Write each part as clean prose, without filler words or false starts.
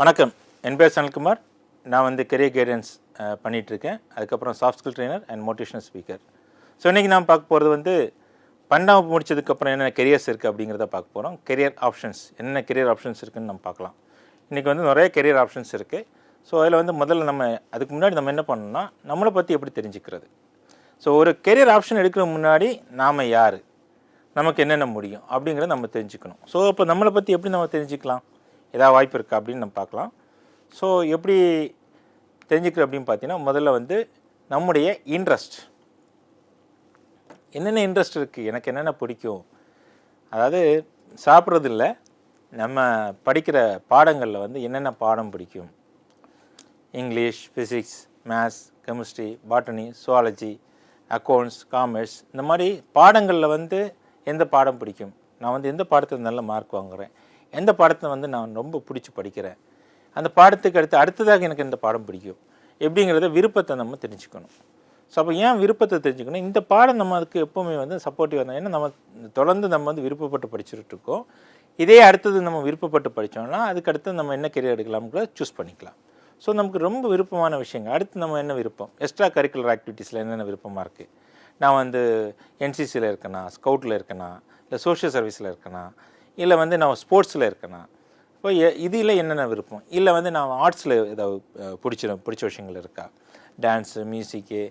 வணக்கம். என் பேர் சனல்குமார். நான் வந்து கெரியர் கைடன்ஸ் பண்ணிகிட்ருக்கேன். அதுக்கப்புறம் soft skill trainer and motivational speaker. So இன்றைக்கி நாம் பார்க்க போகிறது வந்து 12வது முடிச்சதுக்கப்புறம் என்னென்ன கெரியர்ஸ் இருக்குது அப்படிங்கிறத பார்க்க போகிறோம். கெரியர் ஆப்ஷன்ஸ், என்னென்ன கெரியர் ஆப்ஷன்ஸ் இருக்குதுன்னு நம்ம பார்க்கலாம். இன்றைக்கி வந்து நிறைய கெரியர் ஆப்ஷன்ஸ் இருக்குது. ஸோ அதில் வந்து முதல்ல நம்ம அதுக்கு முன்னாடி நம்ம என்ன பண்ணணும்னா, நம்மளை பற்றி எப்படி தெரிஞ்சுக்கிறது. ஸோ ஒரு கெரியர் ஆப்ஷன் எடுக்கிற முன்னாடி நாம் யார், நமக்கு என்னென்ன முடியும் அப்படிங்கிறத நம்ம தெரிஞ்சுக்கணும். ஸோ இப்போ நம்மளை பற்றி எப்படி நம்ம தெரிஞ்சுக்கலாம், ஏதாவது வாய்ப்பு இருக்கா அப்படின்னு நம்ம பார்க்கலாம். ஸோ எப்படி தெரிஞ்சுக்கிற அப்படின்னு பார்த்தீங்கன்னா, முதல்ல வந்து நம்முடைய இன்ட்ரெஸ்ட், என்னென்ன இன்ட்ரெஸ்ட் இருக்குது, எனக்கு என்னென்ன பிடிக்கும். அதாவது சாப்பிட்றது இல்லை, நம்ம படிக்கிற பாடங்களில் வந்து என்னென்ன பாடம் பிடிக்கும். English, physics, maths, chemistry, botany, zoology, accounts, commerce, இந்த மாதிரி பாடங்களில் வந்து எந்த பாடம் பிடிக்கும், நான் வந்து எந்த பாடத்தில் நல்ல மார்க் வாங்குகிறேன், எந்த பாடத்தை வந்து நான் ரொம்ப பிடிச்சி படிக்கிறேன், அந்த பாடத்துக்கு அடுத்ததாக எனக்கு இந்த பாடம் பிடிக்கும் எப்படிங்கிறத விருப்பத்தை நம்ம தெரிஞ்சுக்கணும். ஸோ அப்போ ஏன் விருப்பத்தை தெரிஞ்சுக்கணும், இந்த பாடம் நம்ம அதுக்கு எப்போவுமே வந்து சப்போர்ட்டிவாக இருந்தால், ஏன்னா நம்ம தொடர்ந்து நம்ம வந்து விருப்பப்பட்டு படிச்சுட்டு இருக்கோம். இதே அடுத்தது நம்ம விருப்பப்பட்டு படித்தோம்னா அதுக்கு அடுத்து நம்ம என்ன கெரியர் எடுக்கலாம்ங்கிறத சூஸ் பண்ணிக்கலாம். ஸோ நமக்கு ரொம்ப விருப்பமான விஷயங்கள், அடுத்து நம்ம என்ன விருப்பம், எக்ஸ்ட்ரா கரிக்குலர் ஆக்டிவிட்டீஸில் என்னென்ன விருப்பமாக இருக்குது. நான் வந்து என்சிசியில் இருக்கேனா, ஸ்கவுட்டில் இருக்கேனா, இல்லை சோஷியல் சர்வீஸில் இருக்கேனா, இல்லை வந்து நான் ஸ்போர்ட்ஸில் இருக்கேனா, இப்போ இதில் என்னென்ன விருப்பம், இல்லை வந்து நான் ஆர்ட்ஸில் ஏதாவது பிடிச்ச விஷயங்கள் இருக்கா, டான்ஸு, மியூசிக்கு,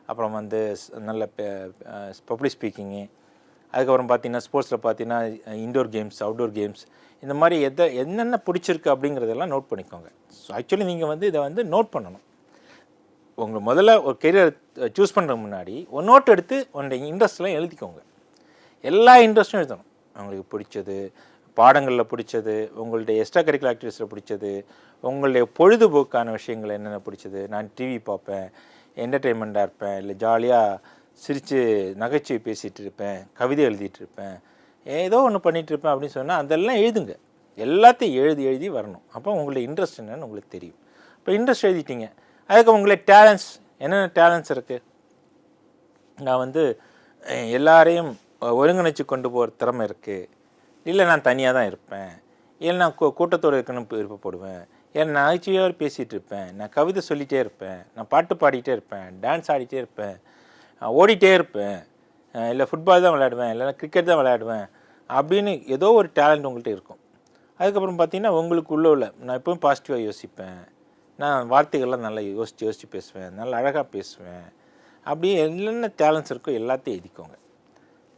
அப்புறம் வந்து நல்ல பப்ளிக் ஸ்பீக்கிங்கு, அதுக்கப்புறம் பார்த்திங்கன்னா ஸ்போர்ட்ஸில் பார்த்திங்கன்னா இன்டோர் கேம்ஸ், அவுட்டோர் கேம்ஸ், இந்த மாதிரி என்னென்ன பிடிச்சிருக்கு அப்படிங்கிறதெல்லாம் நோட் பண்ணிக்கோங்க. ஸோ ஆக்சுவலி நீங்கள் வந்து இதை வந்து நோட் பண்ணணும். உங்கள் முதல்ல ஒரு கெரியர் சூஸ் பண்ணுற முன்னாடி ஒரு நோட் எடுத்து உங்களுடைய இன்ட்ரெஸ்ட்லாம் எழுதிக்கோங்க. எல்லா இன்ட்ரெஸ்ட்டும் எழுதணும். உங்களுக்கு பிடிச்சது, பாடங்களில் பிடிச்சது, உங்களுடைய எக்ஸ்ட்ரா கரிக்குலர் ஆக்டிவிட்டீஸில் பிடிச்சது, உங்களுடைய பொழுதுபோக்கான விஷயங்கள் என்னென்ன பிடிச்சது. நான் டிவி பார்ப்பேன், என்டர்டெயின்மெண்ட்டாக இருப்பேன், இல்லை ஜாலியாக சிரித்து நகைச்சுவை பேசிகிட்டு இருப்பேன், கவிதை எழுதிட்டு இருப்பேன், ஏதோ ஒன்று பண்ணிகிட்ருப்பேன் அப்படின்னு சொன்னால் அதெல்லாம் எழுதுங்க. எல்லாத்தையும் எழுதி வரணும். அப்போ உங்களுடைய இன்ட்ரெஸ்ட் என்னென்னு உங்களுக்கு தெரியும். இப்போ இன்ட்ரெஸ்ட் எழுதிட்டீங்க, அதுக்கு உங்களுடைய டேலண்ட்ஸ், என்னென்ன டேலண்ட்ஸ் இருக்குது. நான் வந்து எல்லாரையும் ஒருங்கிணைச்சு கொண்டு போகிற திறமை இருக்குது, இல்லை நான் தனியாக தான் இருப்பேன், இல்லை நான் கூட்டத்தோடு இருக்கணும்னு விருப்பப்படுவேன், ஏன்னா நான் நகைச்சுவையாக பேசிகிட்டு இருப்பேன், நான் கவிதை சொல்லிகிட்டே இருப்பேன், நான் பாட்டு பாடிக்கிட்டே இருப்பேன், டான்ஸ் ஆடிட்டே இருப்பேன், ஓடிட்டே இருப்பேன், இல்லை ஃபுட்பால் தான் விளையாடுவேன், இல்லைனா கிரிக்கெட் தான் விளையாடுவேன் அப்படின்னு ஏதோ ஒரு டேலண்ட் உங்கள்கிட்ட இருக்கும். அதுக்கப்புறம் பார்த்திங்கன்னா உங்களுக்கு உள்ள நான் எப்பவும் பாசிட்டிவாக யோசிப்பேன், நான் வார்த்தைகள்லாம் நல்லா யோசித்து பேசுவேன், நல்லா அழகாக பேசுவேன், அப்படியே என்னென்ன டேலண்ட்ஸ் இருக்கோ எல்லாத்தையும் எழுதிக்கோங்க.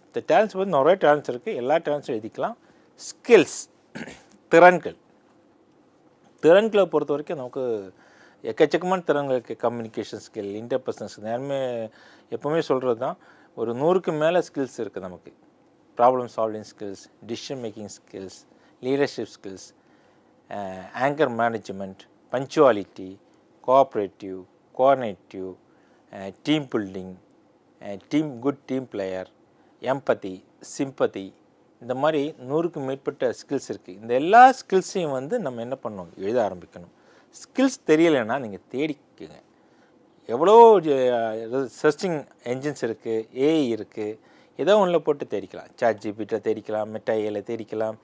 இந்த டேலண்ட்ஸ் வந்து நிறைய டேலண்ட்ஸ் இருக்குது, எல்லா டேலண்ட்ஸும் எழுதிக்கலாம். ஸ்கில்ஸ், திறன்களை பொறுத்த வரைக்கும் நமக்கு எக்கச்சக்கமான திறன்கள் இருக்குது. கம்யூனிகேஷன் ஸ்கில், இன்டர்பர்சனல் ஸ்கில், யாருமே எப்போவுமே சொல்கிறது தான், ஒரு 100க்கு மேலே ஸ்கில்ஸ் இருக்குது நமக்கு. Problem solving skills, decision making skills, leadership skills, anger management, punctuality, cooperative, coordinative, team building, good team player, empathy, sympathy, இந்த மாதிரி 100க்கு மேற்பட்ட ஸ்கில்ஸ் இருக்குது. இந்த எல்லா ஸ்கில்ஸையும் வந்து நம்ம என்ன பண்ணணும், எழுத ஆரம்பிக்கணும். ஸ்கில்ஸ் தெரியலைன்னா நீங்கள் தேடிக்கங்க. எவ்வளோ சர்ச்சிங் என்ஜின்ஸ் இருக்குது, ஏஐ இருக்குது, ஏதோ ஒன்றில் போட்டு தேடிக்கலாம். சாட் ஜிபிடியில் தேடிக்கலாம், மெட்டா ஏஐயில் தேடிக்கலாம்,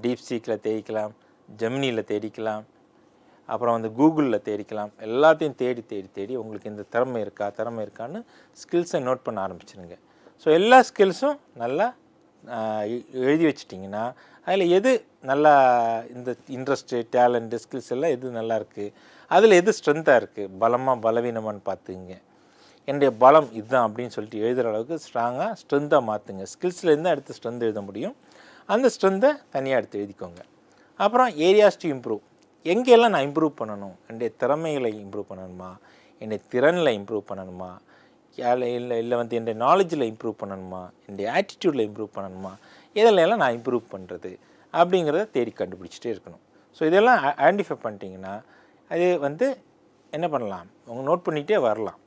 டீப் சீக்கில் தேடிக்கலாம், ஜெமினியில் தேடிக்கலாம், அப்புறம் வந்து கூகுளில் தேடிக்கலாம். எல்லாத்தையும் தேடி உங்களுக்கு இந்த திறமை இருக்கான்னு ஸ்கில்ஸை நோட் பண்ண ஆரம்பிச்சிருங்க. ஸோ எல்லா ஸ்கில்ஸும் நல்லா எழுதி வச்சிட்டிங்கன்னா அதில் எது நல்லா, இந்த இன்ட்ரெஸ்ட்டு, டேலண்ட்டு, ஸ்கில்ஸ் எல்லாம் எது நல்லா இருக்குது, அதில் எது ஸ்ட்ரென்த்தாக இருக்குது, பலமாக பலவீனமானு பார்த்துங்க. என்னுடைய பலம் இதுதான் அப்படின்னு சொல்லிட்டு எழுதுகிற அளவுக்கு ஸ்ட்ராங்காக ஸ்ட்ரென்த்தாக மாற்றுங்க. ஸ்கில்ஸில் இருந்தால் எடுத்து ஸ்ட்ரென்த் எழுத முடியும். அந்த ஸ்ட்ரென்த்தை தனியாக எடுத்து எழுதிக்கோங்க. அப்புறம் ஏரியாஸ் டு இம்ப்ரூவ், எங்கெல்லாம் நான் இம்ப்ரூவ் பண்ணணும், என்னுடைய திறமைகளை இம்ப்ரூவ் பண்ணணுமா, என்னுடைய திறனில் இம்ப்ரூவ் பண்ணணுமா, இல்லை வந்து என்னுடைய நாலேஜில் இம்ப்ரூவ் பண்ணணுமா, என்னுடைய ஆட்டிடியூடில் இம்ப்ரூவ் பண்ணணுமா, இதெல்லாம் நான் இம்ப்ரூவ் பண்ணுறது அப்படிங்கிறத தேடி கண்டுபிடிச்சிட்டே இருக்கணும். ஸோ இதெல்லாம் ஐடென்டிஃபை பண்ணிட்டீங்கன்னா அது வந்து என்ன பண்ணலாம், அவங்க நோட் பண்ணிகிட்டே வரலாம்.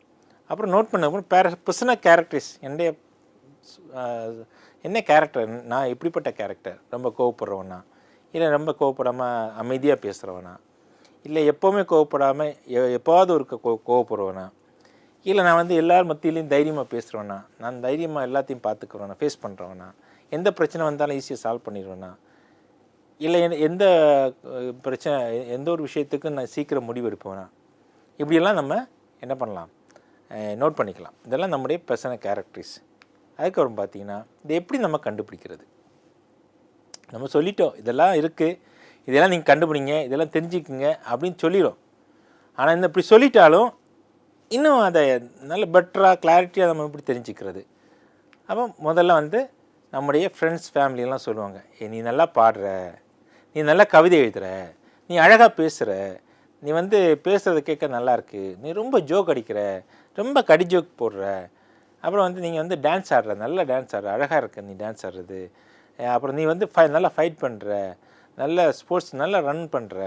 அப்புறம் நோட் பண்ண பர்சனல் கேரக்டர்ஸ், என்ன கேரக்டர், நான் எப்படிப்பட்ட கேரக்டர், ரொம்ப கோவப்படுறவனா, இல்லை ரொம்ப கோவப்படாமல் அமைதியாக பேசுகிறவனா, இல்லை எப்போவுமே கோவப்படாமல் எப்போவாவது ஒரு கோவப்படுறவனா, இல்லை நான் வந்து எல்லார் மத்தியிலையும் தைரியமாக பேசுகிறவனா, நான் தைரியமாக எல்லாத்தையும் பார்த்துக்குறவனா, ஃபேஸ் பண்ணுறவனா, எந்த பிரச்சனை வந்தாலும் ஈஸியாக சால்வ் பண்ணிடுவேனா, இல்லை எந்த பிரச்சனை எந்த ஒரு விஷயத்துக்கும் நான் சீக்கிரம் முடிவு எடுப்பேனா, இப்படியெல்லாம் நம்ம என்ன பண்ணலாம், நோட் பண்ணிக்கலாம். இதெல்லாம் நம்முடைய பர்சனல் கேரக்டரிஸ். அதுக்கப்புறம் பார்த்திங்கன்னா இதை எப்படி நம்ம கண்டுபிடிக்கிறது? நம்ம சொல்லிட்டோம் இதெல்லாம் இருக்குது, இதெல்லாம் நீங்கள் கண்டுபிடிங்க, இதெல்லாம் தெரிஞ்சுக்குங்க அப்படின்னு சொல்லிடும். ஆனால் இந்த இப்படி சொல்லிட்டாலும் இன்னும் அதை நல்ல பெட்டராக கிளாரிட்டியாக நம்ம எப்படி தெரிஞ்சுக்கிறது? அப்போ முதல்ல வந்து நம்முடைய ஃப்ரெண்ட்ஸ் ஃபேமிலியெல்லாம் சொல்லுவாங்க, நீ நல்லா பாடுற, நீ நல்லா கவிதை எழுதுகிற, நீ அழகாக பேசுகிற, நீ வந்து பேசுகிறத கேட்க நல்லாயிருக்கு, நீ ரொம்ப ஜோக் அடிக்கிற, ரொம்ப கடி ஜோக் போடுற, அப்புறம் வந்து நீங்கள் வந்து டான்ஸ் ஆடுற, நல்லா டான்ஸ் ஆடுற, அழகாக இருக்க நீ டான்ஸ் ஆடுறது, அப்புறம் நீ வந்து நல்லா ஃபைட் பண்ணுற, நல்ல ஸ்போர்ட்ஸ் நல்லா ரன் பண்ணுற,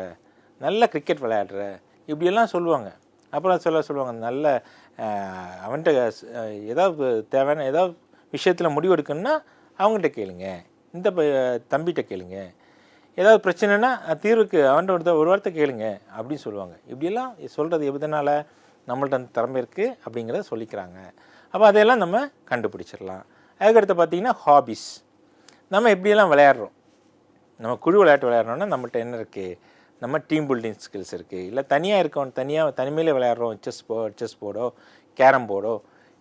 நல்ல கிரிக்கெட் விளையாடுற, இப்படியெல்லாம் சொல்லுவாங்க. அப்புறம் சொல்லுவாங்க நல்ல அவன்கிட்ட ஏதாவது தேவையான ஏதாவது விஷயத்தில் முடிவு எடுக்கணுன்னா அவங்கள்ட்ட கேளுங்க, இந்த தம்பிகிட்ட கேளுங்க, ஏதாவது பிரச்சனைனா தீர்வுக்கு அவன்கிட்ட ஒரு வார்த்தை கேளுங்க அப்படின்னு சொல்லுவாங்க. இப்படியெல்லாம் சொல்கிறது எதனால், நம்மள்ட்ட அந்த திறமை இருக்குது அப்படிங்கிறத சொல்லிக்கிறாங்க. அப்போ அதையெல்லாம் நம்ம கண்டுபிடிச்சிடலாம். அதுக்கடுத்து பார்த்திங்கன்னா ஹாபிஸ். நம்ம எப்படியெல்லாம் விளையாடுறோம், நம்ம குழு விளையாட்டு விளையாடுறோன்னா நம்மள்ட்ட என்ன இருக்குது, நம்ம டீம் பில்டிங் ஸ்கில்ஸ் இருக்குது. இல்லை தனியாக இருக்கோம், தனிமையில் விளையாடுறோம், செஸ் போர்டோ கேரம் போர்டோ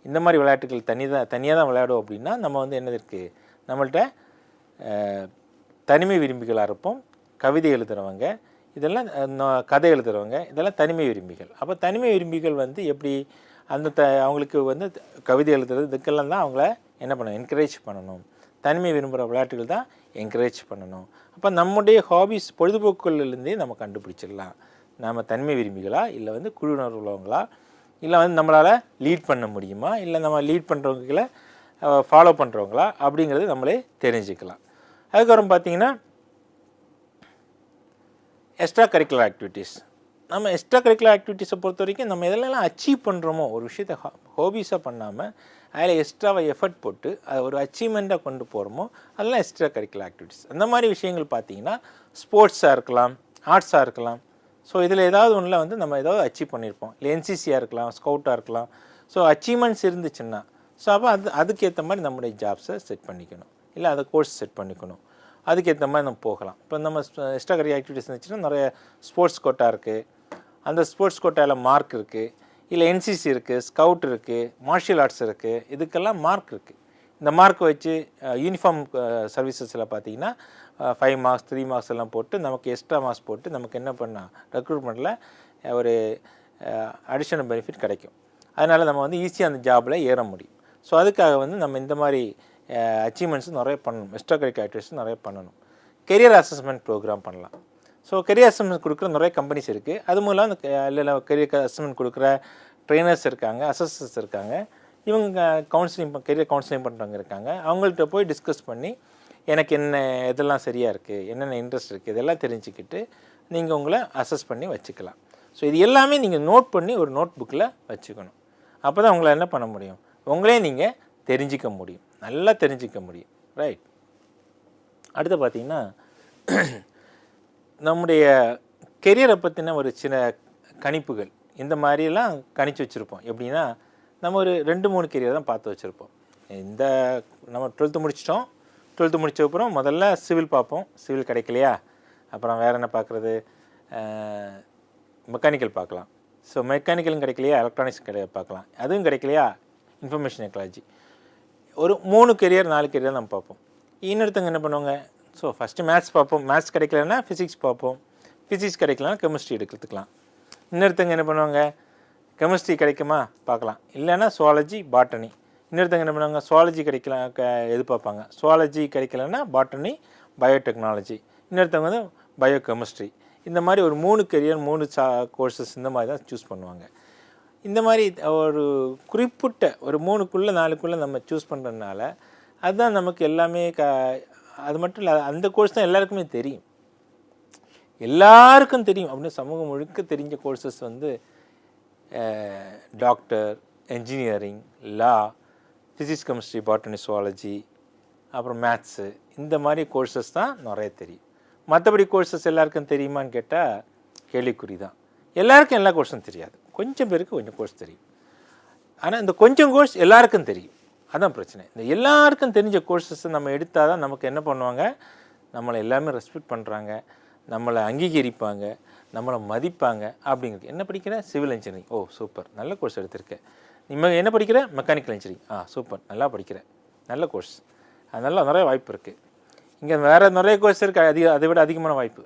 இந்த மாதிரி விளையாட்டுகள் தனியாக தான் விளையாடும் அப்படின்னா நம்ம வந்து என்ன இருக்குது, நம்மள்ட்ட தனிமை விரும்பிகளாக இருப்போம். கவிதை எழுதுகிறவங்க, இதெல்லாம் கதை எழுதுகிறவங்க, இதெல்லாம் தனிமை விரும்பிகள். அப்போ தனிமை விரும்பிகள் வந்து எப்படி அந்த அவங்களுக்கு வந்து கவிதை எழுதுறது இதுக்கெல்லாம் தான் அவங்கள என்ன பண்ணணும், என்கரேஜ் பண்ணணும். தனிமை விரும்புகிற விளையாட்டுகள் தான் என்கரேஜ் பண்ணணும். அப்போ நம்முடைய ஹாபிஸ் பொழுதுபோக்குகளிலேருந்தே நம்ம கண்டுபிடிச்சிடலாம், நம்ம தனிமை விரும்பிகளா இல்லை வந்து குழுவினர் உள்ளவங்களா, இல்லை வந்து நம்மளால் லீட் பண்ண முடியுமா, இல்லை நம்ம லீட் பண்ணுறவங்களை ஃபாலோ பண்ணுறவங்களா அப்படிங்கிறது நம்மளே தெரிஞ்சுக்கலாம். அதுக்கப்புறம் பார்த்திங்கன்னா எக்ஸ்ட்ரா கரிக்குலர் ஆக்டிவிட்டீஸ். நம்ம எக்ஸ்ட்ரா கரிக்குலர் ஆக்டிவிட்டீஸை பொறுத்த வரைக்கும் நம்ம எதெல்லாம் அச்சீவ் பண்ணுறோமோ, ஒரு விஷயத்தை ஹாபிஸாக பண்ணாமல் அதில் எக்ஸ்ட்ராவாக எஃபர்ட் போட்டு அதை ஒரு அச்சீவ்மெண்ட்டாக கொண்டு போகிறோமோ அதெல்லாம் எக்ஸ்ட்ரா கரிக்குலர் ஆக்டிவிட்டீஸ். அந்த மாதிரி விஷயங்கள் பார்த்திங்கன்னா ஸ்போர்ட்ஸாக இருக்கலாம், ஆர்ட்ஸாக இருக்கலாம். ஸோ இதில் ஏதாவது ஒன்றில் வந்து நம்ம ஏதாவது அச்சீவ் பண்ணியிருப்போம். இல்லை என்சிசியாக இருக்கலாம், ஸ்கவுட்டாக இருக்கலாம். ஸோ அச்சீவ்மெண்ட்ஸ் இருந்துச்சுன்னா ஸோ அப்போ அதுக்கேற்ற மாதிரி நம்முடைய ஜாப்ஸை செட் பண்ணிக்கணும், இல்லை அதை கோர்ஸ் செட் பண்ணிக்கணும். அதுக்கேற்ற மாதிரி நம்ம போகலாம். இப்போ நம்ம எக்ஸ்ட்ரா கரிக்குலர் ஆக்டிவிட்டீஸ் இருந்துச்சுன்னா நிறைய ஸ்போர்ட்ஸ் கோட்டா இருக்குது, அந்த ஸ்போர்ட்ஸ் கோட்டாவில் மார்க் இருக்குது, இல்லை என்சிசி இருக்குது, ஸ்கவுட் இருக்குது, மார்ஷியல் ஆர்ட்ஸ் இருக்குது, இதுக்கெல்லாம் மார்க் இருக்குது. இந்த மார்க் வச்சு யூனிஃபார்ம் சர்வீசஸில் பார்த்திங்கன்னா 5 மார்க்ஸ் 3 மார்க்ஸ் எல்லாம் போட்டு நமக்கு எக்ஸ்ட்ரா மார்க்ஸ் போட்டு நமக்கு என்ன பண்ணால் ரெக்ரூட்மெண்ட்டில் ஒரு அடிஷனல் பெனிஃபிட் கிடைக்கும். அதனால் நம்ம வந்து ஈஸியாக அந்த ஜாபில் ஏற முடியும். ஸோ அதுக்காக வந்து நம்ம இந்த மாதிரி அச்சீவ்மெண்ட்ஸும் நிறைய பண்ணணும், எக்ஸ்ட்ரா கரிக்குலர் ஆக்டிவிட்டீஸ் நிறைய பண்ணணும். கெரியர் அசஸ்மெண்ட் ப்ரோக்ராம் பண்ணலாம். ஸோ கெரியர் அசஸ்மெண்ட் கொடுக்குற நிறைய கம்பெனிஸ் இருக்குது. அது மூலம் அந்த இல்லை கெரியர் அசஸ்மெண்ட் கொடுக்குற ட்ரெயினர்ஸ் இருக்காங்க, அசஸர்ஸ் இருக்காங்க, இவங்க கெரியர் கவுன்சிலிங் பண்ணுறவங்க இருக்காங்க. அவங்கள்ட்ட போய் டிஸ்கஸ் பண்ணி எனக்கு என்ன எதெல்லாம் சரியாக இருக்குது, என்னென்ன இன்ட்ரெஸ்ட் இருக்குது, இதெல்லாம் தெரிஞ்சுக்கிட்டு நீங்கள் உங்களை அசஸ் பண்ணி வச்சுக்கலாம். ஸோ இது எல்லாமே நீங்கள் நோட் பண்ணி ஒரு நோட் புக்கில் வச்சுக்கணும். அப்போ தான் உங்களை என்ன பண்ண முடியும், உங்களே நீங்கள் தெரிஞ்சிக்க முடியும், நல்லா தெரிஞ்சிக்க முடியும். ரைட். அடுத்து பார்த்திங்கன்னா நம்முடைய கெரியரை பற்றின ஒரு சின்ன கணிப்புகள் இந்த மாதிரிலாம் கணிச்சு வச்சுருப்போம். எப்படின்னா நம்ம ஒரு 2-3 கெரியர் தான் பார்த்து வச்சுருப்போம். இந்த நம்ம 12th முடிச்சிட்டோம், 12th முடிச்சப்புறம் முதல்ல சிவில் பார்ப்போம், சிவில் கிடைக்கலையா அப்புறம் வேறு என்ன பார்க்குறது, மெக்கானிக்கல் பார்க்கலாம். ஸோ மெக்கானிக்கலும் கிடைக்கலையா எலக்ட்ரானிக்ஸ் பார்க்கலாம், அதுவும் கிடைக்கலையா இன்ஃபர்மேஷன் டெக்னாலஜி. ஒரு 3 கெரியர் 4 கெரியர் நம்ம பார்ப்போம். இன்னொருத்தவங்க என்ன பண்ணுவாங்க, ஸோ ஃபஸ்ட்டு மேத்ஸ் பார்ப்போம், மேத்ஸ் கிடைக்கலன்னா ஃபிசிக்ஸ் பார்ப்போம், ஃபிசிக்ஸ் கிடைக்கலன்னா கெமிஸ்ட்ரி எடுத்துக்கலாம். இன்னொருத்தவங்க என்ன பண்ணுவாங்க, கெமிஸ்ட்ரி கிடைக்குமா பார்க்கலாம், இல்லைன்னா சுவாலஜி பாட்டனி. இன்னொருத்தவங்க என்ன பண்ணுவாங்க, சுவாலஜி கிடைக்கலாம் எது பார்ப்பாங்க, சுவாலஜி கிடைக்கலன்னா பாட்டனி பயோடெக்னாலஜி, இன்னொருத்தவங்க வந்து பயோ கெமிஸ்ட்ரி. இந்த மாதிரி ஒரு 3 கெரியர் 3 கோர்சஸ் இந்த மாதிரி தான் சூஸ் பண்ணுவாங்க. இந்த மாதிரி ஒரு குறிப்பிட்ட ஒரு 3க்குள்ளே 4க்குள்ளே நம்ம சூஸ் பண்ணுறதுனால அதுதான் நமக்கு எல்லாமே அது மட்டும் இல்லை, அந்த கோர்ஸ் தான் எல்லாருக்குமே தெரியும், எல்லாருக்கும் தெரியும் அப்படின்னு சமூகம் முழுக்க தெரிஞ்ச கோர்சஸ் வந்து டாக்டர், என்ஜினியரிங், லா, ஃபிசிக்ஸ் கெமிஸ்ட்ரி பாட்டனி சுவாலஜி, அப்புறம் மேத்ஸு, இந்த மாதிரி கோர்சஸ் தான் நிறைய தெரியும். மற்றபடி கோர்சஸ் எல்லாருக்கும் தெரியுமான்னு கேட்டால் கேள்விக்குறி தான். எல்லாருக்கும் எல்லா கோர்ஸும் தெரியாது, கொஞ்சம் பேருக்கு கொஞ்சம் கோர்ஸ் தெரியும். ஆனால் இந்த கொஞ்சம் கோர்ஸ் எல்லாருக்கும் தெரியும், அதுதான் பிரச்சனை. இந்த எல்லாருக்கும் தெரிஞ்ச கோர்சஸை நம்ம எடுத்தால் தான் நமக்கு என்ன பண்ணுவாங்க, நம்மளை எல்லாமே ரெஸ்பெக்ட் பண்ணுறாங்க, நம்மளை அங்கீகரிப்பாங்க, நம்மளை மதிப்பாங்க அப்படிங்கிறது. என்ன படிக்கிற? Civil engineering. ஓ சூப்பர், நல்ல கோர்ஸ் எடுத்திருக்கேன். என்ன படிக்கிற? Mechanical engineering. சூப்பர், நல்லா படிக்கிற, நல்ல கோர்ஸ். அதனால நிறைய வாய்ப்பு இருக்குது. இங்கே வேறு நிறைய கோர்ஸ் இருக்குது, அதை விட அதிகமான வாய்ப்பு.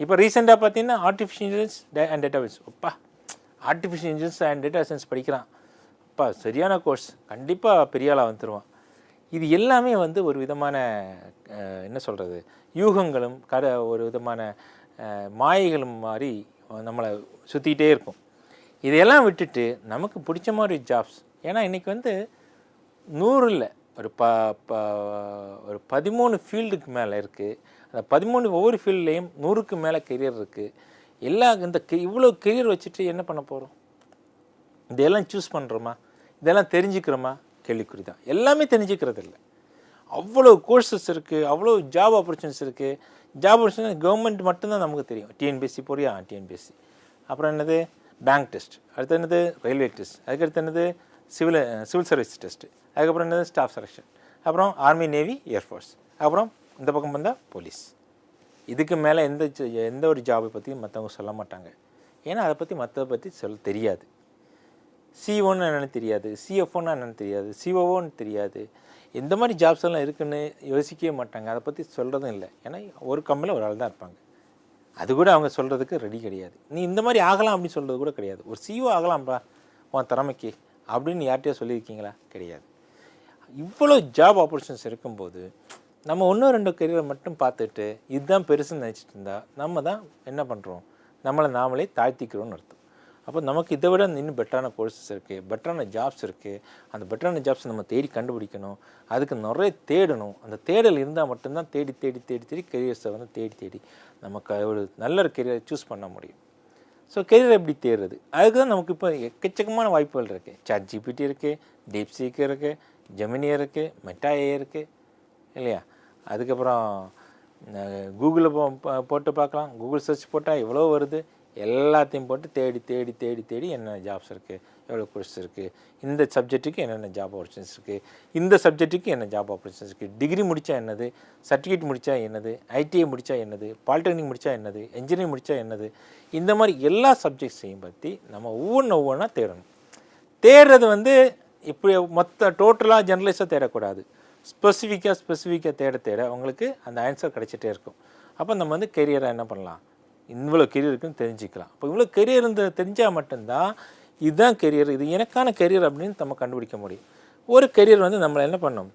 இப்போ ரீசெண்டாக பார்த்தீங்கன்னா artificial intelligence and data science. அப்பா, artificial intelligence and data science படிக்கிறான், அப்பா சரியான கோர்ஸ், கண்டிப்பாக பெரிய ஆளாக வந்துடுவான். இது எல்லாமே வந்து ஒரு விதமான என்ன சொல்கிறது, யூகங்களும் ஒரு விதமான மாயைகளும் மாதிரி நம்மளை சுற்றிக்கிட்டே இருக்கும். இதையெல்லாம் விட்டுட்டு நமக்கு பிடிச்ச மாதிரி ஜாப்ஸ். ஏன்னா இன்றைக்கி வந்து 100 இல்லை, ஒரு 13 ஃபீல்டுக்கு மேலே இருக்குது. அந்த 13 ஒவ்வொரு ஃபீல்ட்லேயும் 100க்கு மேலே கெரியர் இருக்குது. இவ்வளோ கெரியர் வச்சுட்டு என்ன பண்ண போகிறோம்? இதெல்லாம் சூஸ் பண்ணுறோமா? இதெல்லாம் தெரிஞ்சுக்கிறோமா? கேள்விக்குறி தான். எல்லாமே தெரிஞ்சுக்கிறது இல்லை. அவ்வளோ கோர்சஸ் இருக்குது, அவ்வளோ ஜாப் ஆப்பர்ச்சுனிட்டிஸ் இருக்குது. ஜாப் ஆப்பர்ச்சுனிட்டி கவர்மெண்ட் மட்டும்தான் நமக்கு தெரியும். டிஎன்பிஎஸ்சி போறியா? டிஎன்பிஎஸ்சி. அப்புறம் என்னது? Bank test. அடுத்து என்னது? Railway test. அதுக்கடுத்து என்னது? Civil service test. அதுக்கப்புறம் என்னது? Staff selection. அப்புறம் ஆர்மி, நேவி, ஏர்ஃபோர்ஸ். அப்புறம் இந்த பக்கம் வந்தால் போலீஸ். இதுக்கு மேலே எந்த ஒரு ஜாபை பற்றியும் மற்றவங்க சொல்ல மாட்டாங்க. ஏன்னா அதை பற்றி சொல்ல தெரியாது. சிஓன்னு என்னென்னு தெரியாது, சிஎஃப்ஓன்னு என்னென்னு தெரியாது, சிஓஓன்னு தெரியாது. எந்த மாதிரி ஜாப்ஸ் எல்லாம் இருக்குதுன்னு யோசிக்கவே மாட்டாங்க. அதை பற்றி சொல்கிறதும் இல்லை. ஏன்னா ஒரு கம்பெனியில் ஒரு ஆள் தான் இருப்பாங்க. அது கூட அவங்க சொல்கிறதுக்கு ரெடி கிடையாது. நீ இந்த மாதிரி ஆகலாம் அப்படின்னு சொல்கிறது கூட கிடையாது. ஒரு சிஓ ஆகலாம்ப்பா உன் திறமைக்கு அப்படின்னு யார்கிட்டயோ சொல்லியிருக்கீங்களா? கிடையாது. இவ்வளோ ஜாப் ஆப்பர்ச்சுனிட்டிஸ் இருக்கும்போது நம்ம 1-2 கரியரை மட்டும் பார்த்துட்டு இதுதான் பெருசுன்னு நினச்சிட்டு இருந்தால் நம்ம தான் என்ன பண்ணுறோம்? நம்மளை நாமளே தாழ்த்திக்கிறோன்னு அர்த்தம். அப்போ நமக்கு இதை விட இன்னும் பெட்டரான கோர்சஸ் இருக்குது, பெட்டரான ஜாப்ஸ் இருக்குது. அந்த பெட்டரான ஜாப்ஸ் நம்ம தேடி கண்டுபிடிக்கணும். அதுக்கு நிறைய தேடணும். அந்த தேடல் இருந்தால் மட்டும்தான் தேடி கெரியர்ஸை வந்து தேடி நமக்கு ஒரு நல்ல ஒரு கெரியரை சூஸ் பண்ண முடியும். ஸோ கெரியர் எப்படி தேடுறது? அதுக்கு தான் நமக்கு இப்போ எக்கச்சக்கமான வாய்ப்புகள் இருக்குது. சாட் ஜிபிடி இருக்குது, டீப்சீக் இருக்குது, ஜெமினி இருக்குது, மெட்டா ஏஐ இருக்குது இல்லையா? அதுக்கப்புறம் கூகுளில் போட்டு பார்க்கலாம். கூகுள் சர்ச் போட்டால் எவ்வளோ வருது. எல்லாத்தையும் போட்டு தேடி என்னென்ன ஜாப்ஸ் இருக்குது, எவ்வளோ கோர்ஸ் இருக்குது, இந்த சப்ஜெக்ட்டுக்கு என்னென்ன ஜாப் ஆப்பர்ச்சுனிட்டிஸ் இருக்குது, இந்த சப்ஜெக்ட்டுக்கு என்ன ஜாப் ஆப்பர்ச்சுனிட்டிஸ் இருக்குது, டிகிரி முடித்தா என்னது, சர்டிஃபிகேட் முடித்தா என்னது, ஐடிஐ முடித்தா என்னது, பாலிடெக்னிக் முடித்தா என்னது, இன்ஜினியரிங் முடித்தா என்னது, இந்த மாதிரி எல்லா சப்ஜெக்ட்ஸையும் பற்றி நம்ம ஒவ்வொன்றா தேடணும். தேடுறது வந்து இப்படி டோட்டலாக ஜெனரலைஸாக தேடக்கூடாது. ஸ்பெசிஃபிக்காக தேட அவங்களுக்கு அந்த ஆன்சர் கிடைச்சிட்டே இருக்கும். அப்போ நம்ம வந்து கெரியரை என்ன பண்ணலாம்? இவ்வளோ கெரியர் இருக்குன்னு தெரிஞ்சுக்கலாம். இப்போ இவ்வளோ கெரியர் தெரிஞ்சால் மட்டும்தான் இதுதான் கெரியர், இது எனக்கான கெரியர் அப்படின்னு நம்ம கண்டுபிடிக்க முடியும். ஒரு கெரியர் வந்து நம்மளை என்ன பண்ணும்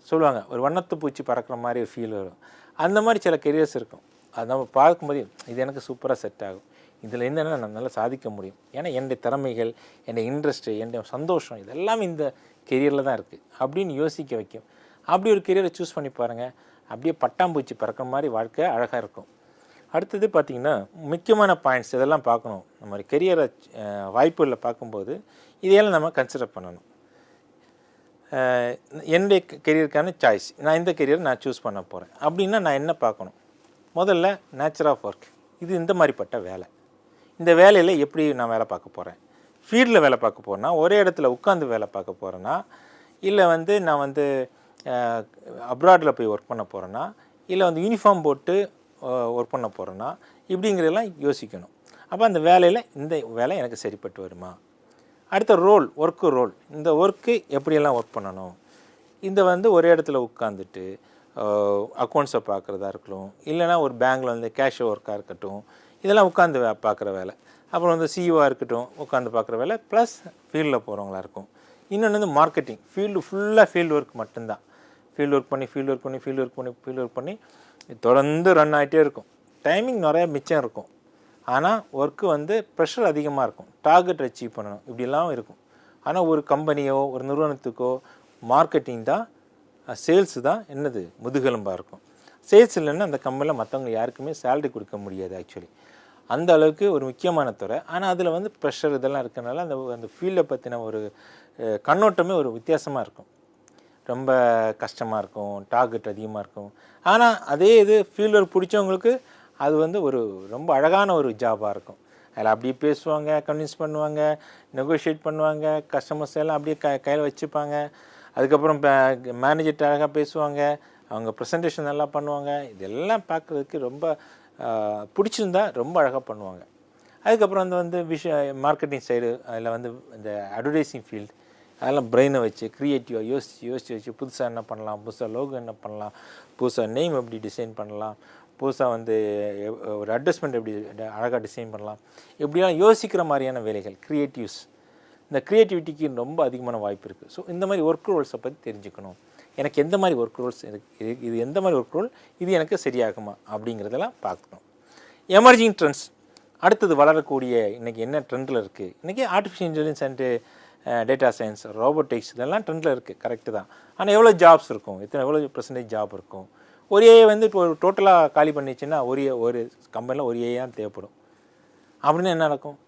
சொல்லுவாங்க, ஒரு வண்ணத்து பூச்சி பறக்கிற மாதிரி ஒரு ஃபீல் வரும். அந்த மாதிரி சில கெரியர்ஸ் இருக்கும். அது நம்ம பார்க்கும்போது இது எனக்கு சூப்பராக செட் ஆகும், இதில் என்னென்னா நான் நல்லா சாதிக்க முடியும். ஏன்னா என்னுடைய திறமைகள், என்னுடைய இன்ட்ரெஸ்ட்டு, என்னுடைய சந்தோஷம் இதெல்லாம் இந்த கெரியரில் தான் இருக்குது அப்படின்னு யோசிக்க வைக்கும். அப்படி ஒரு கெரியரை சூஸ் பண்ணி பாருங்கள். அப்படியே பட்டாம்பூச்சி பறக்கிற மாதிரி வாழ்க்கை அழகாக இருக்கும். அடுத்தது பார்த்திங்கன்னா முக்கியமான பாயிண்ட்ஸ் இதெல்லாம் பார்க்கணும். நம்ம கெரியரை வாய்ப்புகளில் பார்க்கும்போது இதையெல்லாம் நம்ம கன்சிடர் பண்ணணும். என்னுடைய கெரியருக்கான சாய்ஸ், நான் இந்த கெரியரை நான் சூஸ் பண்ண போகிறேன் அப்படின்னா நான் என்ன பார்க்கணும்? முதல்ல நேச்சர் ஆஃப் ஒர்க். இது இந்த மாதிரிப்பட்ட வேலை, இந்த வேலையில் எப்படி நான் வேலை பார்க்க போகிறேன்? ஃபீல்டில் வேலை பார்க்க போகிறேன்னா, ஒரே இடத்துல உட்காந்து வேலை பார்க்க போகிறேன்னா, இல்லை வந்து நான் வந்து அப்ராடில் போய் ஒர்க் பண்ண போகிறேன்னா, இல்லை வந்து யூனிஃபார்ம் போட்டு ஒர்க் பண்ண போகிறேன்னா, இப்படிங்கிறதெல்லாம் யோசிக்கணும். அப்போ அந்த வேலையில் இந்த வேலை எனக்கு சரிப்பட்டு வருமா? அடுத்த ஒர்க்கு ரோல், இந்த ஒர்க்கு எப்படியெல்லாம் ஒர்க் பண்ணணும்? இந்த வந்து ஒரே இடத்துல உட்காந்துட்டு அக்கௌண்ட்ஸை பார்க்குறதா இருக்கட்டும், இல்லைனா ஒரு பேங்கில் வந்து கேஷியர் ஒர்க்காக இருக்கட்டும், இதெல்லாம் உட்காந்து பார்க்குற வேலை. அப்புறம் வந்து சிஇஓவாக இருக்கட்டும், உட்காந்து பார்க்குற வேலை, ப்ளஸ் ஃபீல்டில் போகிறவங்களா இருக்கும். இன்னொன்று வந்து மார்க்கெட்டிங், ஃபுல்லாக ஃபீல்டு ஒர்க் மட்டும்தான். ஃபீல்டு ஒர்க் பண்ணி தொடர்ந்து ரன் ஆகிட்டே இருக்கும். டைமிங் நிறையா மிச்சம் இருக்கும். ஆனால் ஒர்க்கு வந்து ப்ரெஷர் அதிகமாக இருக்கும். டார்கெட் அச்சீவ் பண்ணணும், இப்படிலாம் இருக்கும். ஆனால் ஒரு கம்பெனியோ ஒரு நிறுவனத்துக்கோ மார்க்கெட்டிங் தான், சேல்ஸு தான் என்னது முதுகெலும்பாக இருக்கும். சேல்ஸ் இல்லைன்னா அந்த கம்பெனியில் மற்றவங்க யாருக்குமே சேலரி கொடுக்க முடியாது ஆக்சுவலி. அந்த அளவுக்கு ஒரு முக்கியமான துறை. ஆனால் அதில் வந்து ப்ரெஷர் இதெல்லாம் இருக்கிறனால அந்த ஃபீல்டை பற்றின ஒரு கண்ணோட்டமே ஒரு வித்தியாசமாக இருக்கும். ரொம்ப கஷ்டமாக இருக்கும், டார்கெட் அதிகமாக இருக்கும். ஆனால் அதே இது ஃபீல்டு ஒர்க் பிடிச்சவங்களுக்கு அது வந்து ஒரு ரொம்ப அழகான ஒரு ஜாபாக இருக்கும். அதில் அப்படியே பேசுவாங்க, கன்வின்ஸ் பண்ணுவாங்க, நெகோஷியேட் பண்ணுவாங்க, கஸ்டமர்ஸ் எல்லாம் அப்படியே கையில் வச்சுப்பாங்க. அதுக்கப்புறம் மேனேஜர்கிட்ட அழகாக பேசுவாங்க, அவங்க ப்ரெசன்டேஷன் நல்லா பண்ணுவாங்க. இதெல்லாம் பார்க்குறதுக்கு ரொம்ப பிடிச்சிருந்தா ரொம்ப அழகாக பண்ணுவாங்க. அதுக்கப்புறம் வந்து மார்க்கெட்டிங் சைடு, அதில் வந்து இந்த அட்வர்டைஸிங் ஃபீல்டு, அதெல்லாம் பிரெயினை வச்சு க்ரியேட்டிவாக யோசித்து வச்சு புதுசாக என்ன பண்ணலாம், புதுசாக லோகோ என்ன பண்ணலாம், புதுசாக நேம் எப்படி டிசைன் பண்ணலாம், புதுசாக வந்து ஒரு அட்வர்டைஸ்மெண்ட் எப்படி அழகாக டிசைன் பண்ணலாம், இப்படியெல்லாம் யோசிக்கிற மாதிரியான வேலைகள் க்ரியேட்டிவ்ஸ். இந்த க்ரியேட்டிவிட்டிக்கு ரொம்ப அதிகமான வாய்ப்பு இருக்குது. ஸோ இந்த மாதிரி ஒர்க் ரோல்ஸை பற்றி தெரிஞ்சுக்கணும். எனக்கு எந்த மாதிரி ஒர்க் ரோல்ஸ் இது எந்த மாதிரி ஒர்க் ரோல் இது எனக்கு சரியாகுமா அப்படிங்கிறதெல்லாம் பார்க்கணும். எமர்ஜிங் ட்ரெண்ட்ஸ், அடுத்தது வளரக்கூடிய இன்றைக்கி என்ன ட்ரெண்டில் இருக்குது. இன்றைக்கி artificial intelligence and data science, robotics இதெல்லாம் ட்ரெண்டில் இருக்குது, கரெக்டு தான். ஆனால் எவ்வளோ ஜாப்ஸ் இருக்கும், எவ்வளோ % ஜாப் இருக்கும். ஒரு ஏஐ வந்து இப்போ டோட்டலாக காலி பண்ணிச்சுன்னா ஒரு கம்பெனியில் ஒரு ஏஐ தான் தேவைப்படும். அப்படின்னு என்ன நடக்கும்?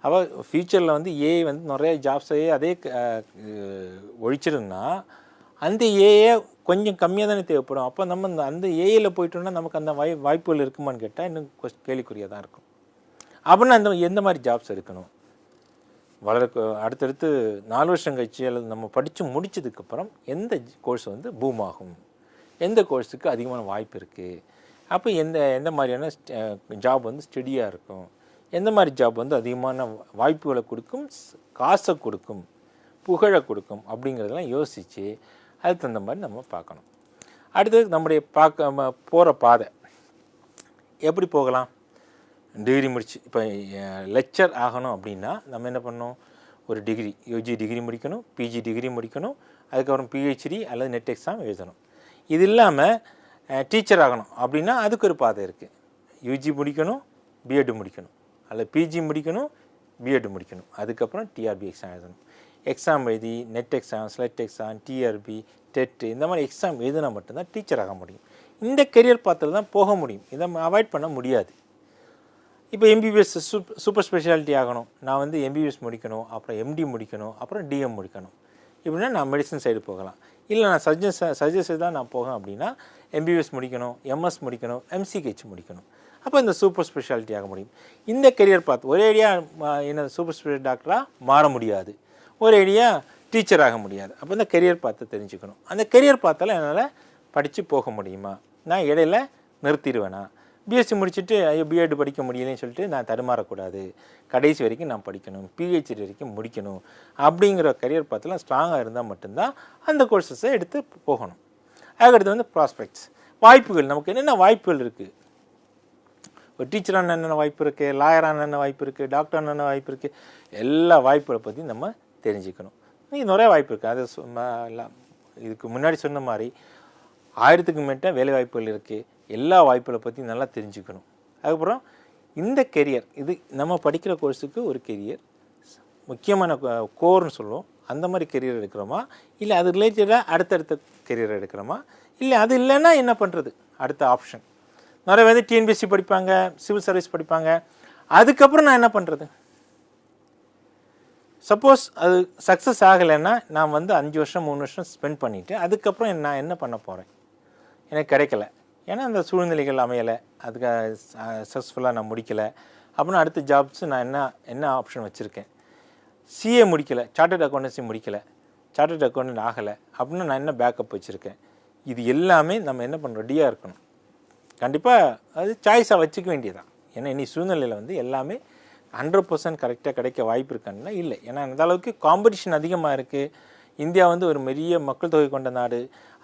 அப்போ ஃப்யூச்சரில் வந்து ஏஐ வந்து நிறைய ஜாப்ஸையே அதே ஒழிச்சிருந்தா அந்த ஏஐ கொஞ்சம் கம்மியாக தானே தேவைப்படும். அப்போ நம்ம அந்த ஏஐயில் போயிட்டோம்னா நமக்கு அந்த வாய்ப்புகள் இருக்குமான்னு கேட்டால் இன்னும் கேள்விக்குறியாக தான் இருக்கும். அப்படின்னா எந்த மாதிரி ஜாப்ஸ் இருக்கணும்? அடுத்தடுத்து 4 வருஷம் கழிச்சு அல்லது நம்ம படித்து முடித்ததுக்கப்புறம் எந்த கோர்ஸ் வந்து பூம் ஆகும், எந்த கோர்ஸுக்கு அதிகமான வாய்ப்பு இருக்குது, அப்போ எந்த மாதிரியான ஜாப் வந்து ஸ்டடியாக இருக்கும், எந்த மாதிரி ஜாப் வந்து அதிகமான வாய்ப்புகளை கொடுக்கும், காசை கொடுக்கும், புகழை கொடுக்கும் அப்படிங்கிறதெல்லாம் யோசித்து அதுக்கு தகுந்த மாதிரி நம்ம பார்க்கணும். அடுத்தது நம்முடைய போகிற பாதை எப்படி போகலாம். டிகிரி முடிச்சு இப்போ லெக்சர் ஆகணும் அப்படின்னா நம்ம என்ன பண்ணணும், ஒரு டிகிரி யூஜி டிகிரி முடிக்கணும், பிஜி டிகிரி முடிக்கணும், அதுக்கப்புறம் பிஹெச்டி அல்லது நெட் எக்ஸாம் எழுதணும். இது இல்லாமல் டீச்சர் ஆகணும் அப்படின்னா அதுக்கு ஒரு பாதை இருக்குது. யூஜி முடிக்கணும், பிஎட் முடிக்கணும், அல்லது பிஜி முடிக்கணும், பிஎட் முடிக்கணும், அதுக்கப்புறம் டிஆர்பி எக்ஸாம் எழுதணும். எக்ஸாம் எழுதி NET exam, SLET exam, TRP, TET இந்த மாதிரி எக்ஸாம் எழுதினா மட்டும்தான் டீச்சர் ஆக முடியும். இந்த கெரியர் பாத்தில் தான் போக முடியும். இதை அவாய்ட் பண்ண முடியாது. இப்போ எம்பிபிஎஸ் சூப்பர் ஸ்பெஷாலிட்டி ஆகணும், நான் வந்து எம்பிபிஎஸ் முடிக்கணும், அப்புறம் எம்டி முடிக்கணும், அப்புறம் டிஎம் முடிக்கணும். இப்படின்னா நான் மெடிசன் சைடு போகலாம். இல்லை நான் சர்ஜன்ஸ் தான் நான் போகேன் அப்படின்னா எம்பிபிஎஸ் முடிக்கணும், எம்எஸ் முடிக்கணும், எம்சிஹெச் முடிக்கணும். அப்போ இந்த சூப்பர் ஸ்பெஷாலிட்டி ஆக முடியும். இந்த கெரியர் பாத் ஒரே ஐடியாக என்ன சூப்பர் ஸ்பெஷாலிட்டி டாக்டராக மாற முடியாது, ஒரே ஐடியாக டீச்சர் ஆக முடியாது. அப்போ இந்த கெரியர் பாத்தை தெரிஞ்சுக்கணும். அந்த கெரியர் பாத்தில் என்னால் படித்து போக முடியுமா, நான் இடையில நிறுத்திடுவேனா, பிஎஸ்சி முடிச்சுட்டு ஐயோ பிஎட் படிக்க முடியலன்னு சொல்லிட்டு நான் தடுமாறக்கூடாது, கடைசி வரைக்கும் நான் படிக்கணும், பிஹெச்டி வரைக்கும் முடிக்கணும் அப்படிங்கிற கரியர் பாத்தில் ஸ்ட்ராங்காக இருந்தால் மட்டும்தான் அந்த கோர்சஸை எடுத்து போகணும். அதுக்கடுத்து வந்து ப்ராஸ்பெக்ட்ஸ், வாய்ப்புகள், நமக்கு என்னென்ன வாய்ப்புகள் இருக்குது. ஒரு டீச்சரான என்னென்ன வாய்ப்பு இருக்குது, லாயரான என்ன வாய்ப்பு இருக்குது, டாக்டரான என்ன வாய்ப்பு இருக்குது, எல்லா வாய்ப்புகளை பற்றி நம்ம தெரிஞ்சுக்கணும். இன்றைக்கி நிறைய வாய்ப்பு இருக்குது. அது இதுக்கு முன்னாடி சொன்ன மாதிரி 1000க்கும் மேற்பட்ட வேலை வாய்ப்புகள் இருக்குது. எல்லா வாய்ப்புகளை பற்றி நல்லா தெரிஞ்சுக்கணும். அதுக்கப்புறம் இந்த கெரியர், இது நம்ம படிக்கிற கோர்ஸுக்கு ஒரு கெரியர் முக்கியமான கோர்னு சொல்லுவோம். அந்த மாதிரி கெரியர் எடுக்கிறோமா, இல்லை அது ரிலேட்டடாக அடுத்தடுத்த கெரியர் எடுக்கிறோமா, இல்லை அது இல்லைன்னா என்ன பண்ணுறது, அடுத்த ஆப்ஷன். நிறைய வந்து டிஎன்பிஎஸ்சி படிப்பாங்க, சிவில் சர்வீஸ் படிப்பாங்க. அதுக்கப்புறம் நான் என்ன பண்ணுறது? சப்போஸ் அது சக்ஸஸ் ஆகலைன்னா நான் வந்து 5 வருஷம் 3 வருஷம் ஸ்பெண்ட் பண்ணிவிட்டு அதுக்கப்புறம் நான் என்ன பண்ண போகிறேன், எனக்கு கிடைக்கல, ஏன்னா அந்த சூழ்நிலைகள் அமையலை, அதுக்கு சக்ஸஸ்ஃபுல்லாக நான் முடிக்கலை அப்படின்னா அடுத்த ஜாப்ஸு நான் என்ன ஆப்ஷன் வச்சுருக்கேன். சிஏ முடிக்கலை, சார்ட்டர்ட் அக்கௌண்டன்சி முடிக்கலை, சார்ட்டர்ட் அக்கௌண்டன்ட் ஆகலை அப்படின்னா நான் என்ன பேக்கப் வச்சுருக்கேன். இது எல்லாமே நம்ம என்ன பண்ணுறோம், ரெடியாக இருக்கணும். கண்டிப்பாக அது சாய்ஸாக வச்சுக்க வேண்டியதான். ஏன்னா இனி சூழ்நிலையில் வந்து எல்லாமே 100% கரெக்டாக கிடைக்க வாய்ப்பு இருக்காங்கன்னா இல்லை. ஏன்னா அந்த அளவுக்கு காம்படிஷன் அதிகமாக இருக்குது. இந்தியா வந்து ஒரு பெரிய மக்கள் தொகை கொண்ட நாடு,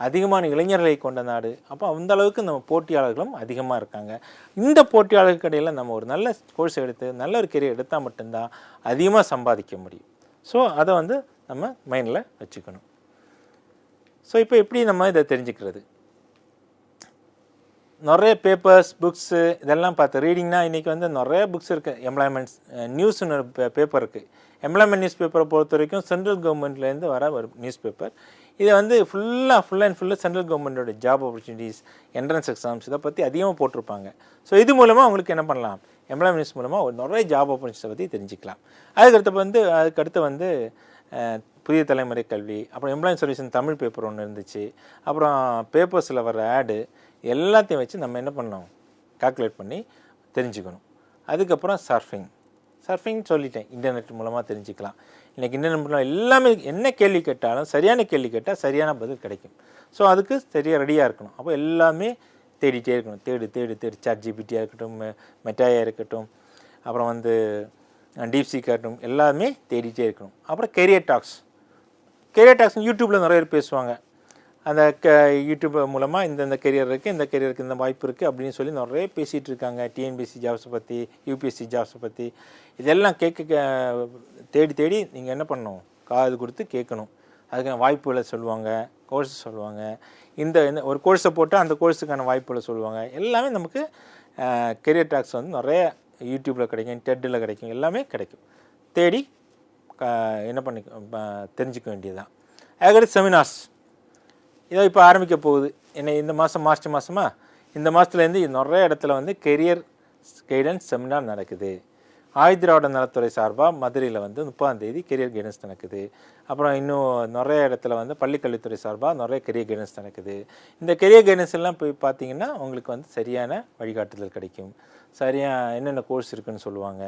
அதிகமான இளைஞர்களை கொண்ட நாடு. அப்போ அந்த அளவுக்கு நம்ம போட்டியாளர்களும் அதிகமாக இருக்காங்க. இந்த போட்டியாளர்களுக்கு இடையில் நம்ம ஒரு நல்ல கோர்ஸ் எடுத்து நல்ல ஒரு கெரியர் எடுத்தால் மட்டும்தான் அதிகமாக சம்பாதிக்க முடியும். ஸோ அதை வந்து நம்ம மைண்டில் வச்சுக்கணும். ஸோ இப்போ எப்படி நம்ம இதை தெரிஞ்சுக்கிறது? நிறைய பேப்பர்ஸ், புக்ஸு இதெல்லாம் பார்த்து ரீடிங்னா இன்றைக்கி வந்து நிறைய புக்ஸ் இருக்குது. எம்ப்ளாய்மெண்ட்ஸ் நியூஸ்னு ஒரு பேப்பர் இருக்குது. எம்ப்ளாய்மெண்ட் நியூஸ் பேப்பரை பொறுத்த வரைக்கும் சென்ட்ரல் கவர்மெண்ட்லேருந்து வர ஒரு நியூஸ் பேப்பர். இதை வந்து ஃபுல் அண்ட் ஃபுல்லு சென்ட்ரல் கவர்மெண்ட்டோட ஜாப் ஆப்பர்ச்சுனிட்டிஸ், என்ட்ரன்ஸ் எக்ஸாம்ஸ் இதை பற்றி அதிகமாக போட்டிருப்பாங்க. ஸோ இது மூலமாக உங்களுக்கு என்ன பண்ணலாம், எம்ப்ளாய்மெண்ட் நியூஸ் மூலமாக ஒரு நிறைய ஜாப் ஆப்பர்ச்சுனிட்டிஸை பற்றி தெரிஞ்சுக்கலாம். அதுக்கடுத்து வந்து புதிய தலைமுறை கல்வி, அப்புறம் எம்ப்ளாய்மெண்ட் சர்வீஸின் தமிழ் பேப்பர் ஒன்று இருந்துச்சு. அப்புறம் பேப்பர்ஸில் வர ஆடு எல்லாத்தையும் வச்சு நம்ம என்ன பண்ணணும், கால்குலேட் பண்ணி தெரிஞ்சுக்கணும். அதுக்கப்புறம் சர்ஃபிங் சொல்லிட்டேன், இன்டர்நெட் மூலமாக தெரிஞ்சுக்கலாம். இன்றைக்கி என்னென்ன பண்ணலாம் எல்லாமே என்ன கேள்வி கேட்டாலும் சரியான கேள்வி கேட்டால் சரியான பதில் கிடைக்கும். ஸோ அதுக்கு சரியாக ரெடியாக இருக்கணும். அப்போ எல்லாமே தேடிட்டே இருக்கணும். தேடு தேடு தேடு ChatGPT-யாக இருக்கட்டும், மெட்டாயாக இருக்கட்டும், அப்புறம் வந்து டீப்சீக்காக இருக்கட்டும், எல்லாமே தேடிட்டே இருக்கணும். அப்புறம் கெரியர் டாக்ஸ் யூடியூப்பில் நிறைய பேர் பேசுவாங்க. அந்த யூடியூப் மூலமாக இந்த கெரியர் இருக்குது, இந்த கெரியருக்கு இந்த வாய்ப்பு இருக்குது அப்படின்னு சொல்லி நிறைய பேசிகிட்டு இருக்காங்க. டிஎன்பிஎஸ்சி ஜாப்ஸை பற்றி, யூபிஎஸ்சி ஜாப்ஸை பற்றி இதெல்லாம் தேடி தேடி நீங்கள் என்ன பண்ணணும், காது கொடுத்து கேட்கணும். அதுக்கான வாய்ப்புகளை சொல்லுவாங்க, கோர்ஸ் சொல்லுவாங்க. இந்த ஒரு கோர்ஸை போட்டால் அந்த கோர்ஸுக்கான வாய்ப்புகளை சொல்லுவாங்க. எல்லாமே நமக்கு கெரியர் டாக்ஸ் வந்து நிறைய யூடியூப்பில் கிடைக்கும், டெட்டில் கிடைக்கும், எல்லாமே கிடைக்கும். தேடி என்ன பண்ணி தெரிஞ்சிக்க வேண்டியதுதான். அதுக்கடுத்து செமினார்ஸ் இதோ இப்போ ஆரம்பிக்க போகுது. இந்த மாதம் மார்ச் மாதமாக இந்த மாதத்துலேருந்து நிறைய இடத்துல வந்து கெரியர் கைடன்ஸ் செமினார் நடக்குது. ஆயுதிராவிட நலத்துறை சார்பாக மதுரையில் வந்து 30ஆம் தேதி கெரியர் கைடன்ஸ் நடக்குது. அப்புறம் இன்னும் நிறைய இடத்துல வந்து பள்ளிக்கல்வித்துறை சார்பாக நிறைய கெரியர் கைடன்ஸ் நடக்குது. இந்த கெரியர் கைடன்ஸ் எல்லாம் போய் பார்த்தீங்கன்னா உங்களுக்கு வந்து சரியான வழிகாட்டுதல் கிடைக்கும். சரியாக என்னென்ன கோர்ஸ் இருக்குதுன்னு சொல்லுவாங்க,